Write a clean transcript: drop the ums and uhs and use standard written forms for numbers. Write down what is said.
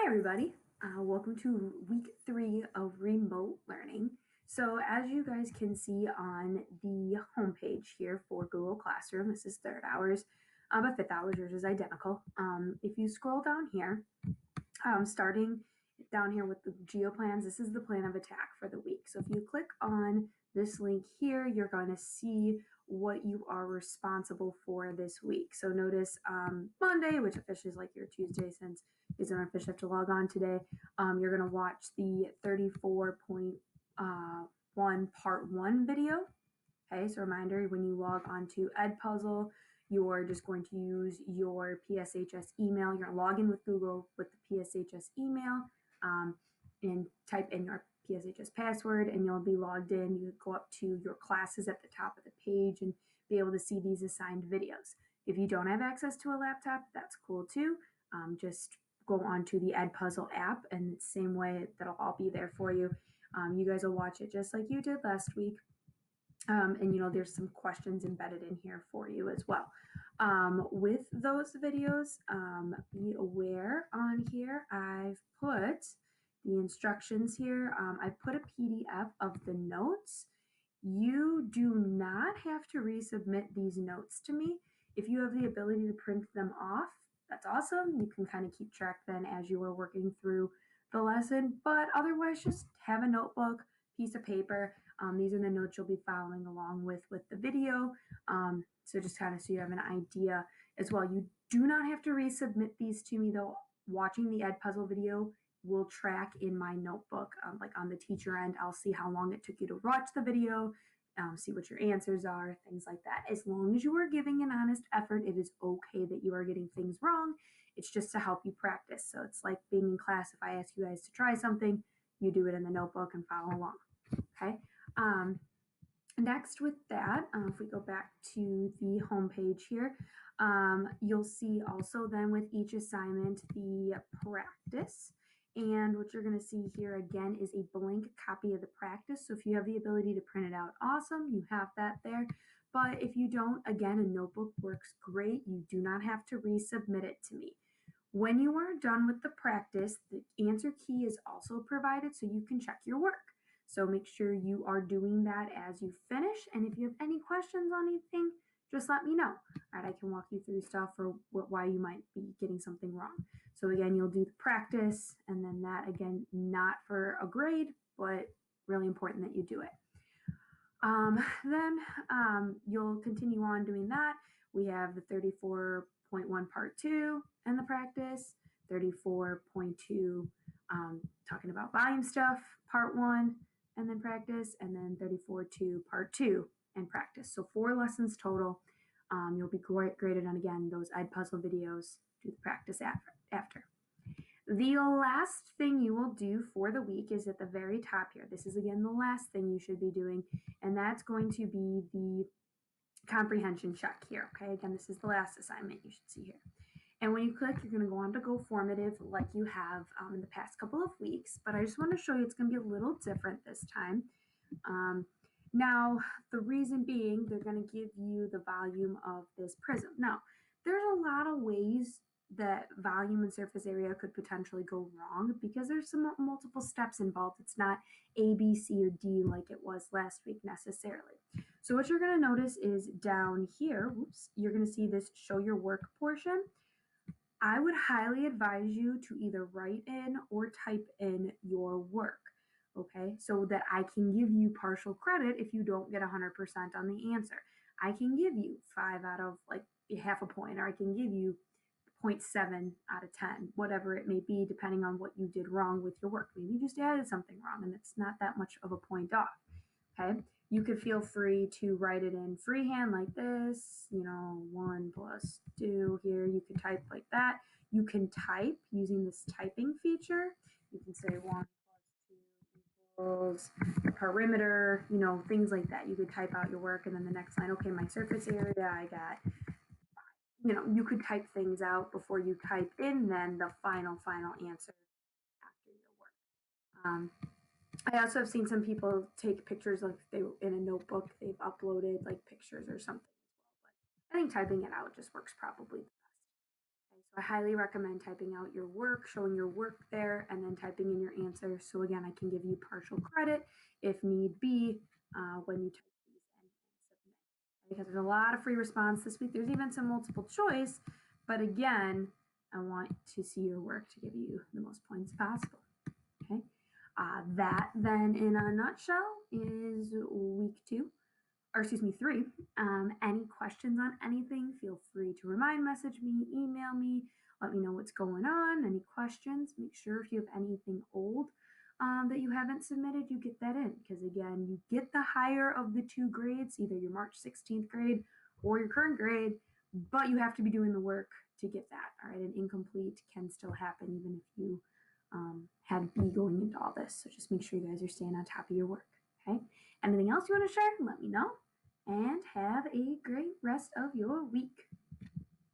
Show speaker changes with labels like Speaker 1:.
Speaker 1: Hi everybody, welcome to week 3 of remote learning. So as you guys can see on the homepage here for Google Classroom, this is third hours, but fifth hours, yours is identical. If you scroll down here, starting down here with the Geo Plans, this is the plan of attack for the week. So if you click on this link here, you're going to see what you are responsible for this week. So notice Monday, which officially is like your Tuesday since you don't officially have to log on today, you're going to watch the 34.1 part 1 video. Okay, so reminder, when you log on to Edpuzzle, you're just going to use your PSHS email. You're going to log in with Google with the PSHS email and type in your PSHS password, and you'll be logged in. You go up to your classes at the top of the page and be able to see these assigned videos. If you don't have access to a laptop, that's cool too. Just go onto the Edpuzzle app, and the same way that'll all be there for you. You guys will watch it just like you did last week. And there's some questions embedded in here for you as well. With those videos, be aware on here I've put the instructions here. I've put a PDF of the notes. You do not have to resubmit these notes to me. If you have the ability to print them off, that's awesome. You can kind of keep track then as you are working through the lesson, but otherwise just have a notebook, piece of paper. These are the notes you'll be following along with the video. So just kind of so you have an idea as well. You do not have to resubmit these to me though. Watching the Edpuzzle video will track in my notebook, like on the teacher end. I'll see how long it took you to watch the video, see what your answers are, things like that. As long as you are giving an honest effort, it is okay that you are getting things wrong. It's just to help you practice. So it's like being in class. If I ask you guys to try something, you do it in the notebook and follow along. Okay. Next with that, if we go back to the home page here, you'll see also then with each assignment the practice. And what you're going to see here again is a blank copy of the practice. So if you have the ability to print it out, awesome, you have that there. But if you don't, again, a notebook works great. You do not have to resubmit it to me. When you are done with the practice, the answer key is also provided so you can check your work. So make sure you are doing that as you finish. And if you have any questions on anything, just let me know. All right, I can walk you through stuff or why you might be getting something wrong. So again, you'll do the practice, and then that again, not for a grade, but really important that you do it. Then you'll continue on doing that. We have the 34.1 part 2 and the practice, 34.2 talking about volume stuff, part 1, and then practice, and then 34.2 part 2 and practice. So 4 lessons total. You'll be graded on, again, those Edpuzzle videos, do the practice after. The last thing you will do for the week is at the very top here. This is, again, the last thing you should be doing, and that's going to be the comprehension check here. Okay, again, this is the last assignment you should see here. And when you click, you're going to go on to Go Formative like you have in the past couple of weeks. But I just want to show you it's going to be a little different this time. Now, the reason being, they're going to give you the volume of this prism. Now, there's a lot of ways that volume and surface area could potentially go wrong because there's some multiple steps involved. It's not A, B, C, or D like it was last week necessarily. So what you're going to notice is down here, you're going to see this show your work portion. I would highly advise you to either write in or type in your work, okay, so that I can give you partial credit if you don't get 100% on the answer. I can give you 5 out of like half a point, or I can give you 0.7 out of 10, whatever it may be, depending on what you did wrong with your work. Maybe you just added something wrong and it's not that much of a point off, okay? You could feel free to write it in freehand like this, 1 plus 2 here. You can type like that. You can type using this typing feature. You can say 1 plus 2 equals perimeter, things like that. You could type out your work and then the next line, okay, my surface area, I got, you could type things out before you type in then the final answer after your work. I also have seen some people take pictures like they in a notebook, they've uploaded like pictures or something as well. But I think typing it out just works probably the best. So I highly recommend typing out your work, showing your work there, and then typing in your answer. So again, I can give you partial credit if need be when you type these in and submit. Because there's a lot of free response this week. There's even some multiple choice, but again, I want to see your work to give you the most points possible. Okay. That then, in a nutshell, is week 2, or excuse me, 3. Any questions on anything, feel free to message me, email me, let me know what's going on, any questions. Make sure if you have anything old that you haven't submitted, you get that in. Because again, you get the higher of the 2 grades, either your March 16th grade or your current grade, but you have to be doing the work to get that. All right, an incomplete can still happen even if you had B going into all this. So just make sure you guys are staying on top of your work. Okay. Anything else you want to share? Let me know. And have a great rest of your week.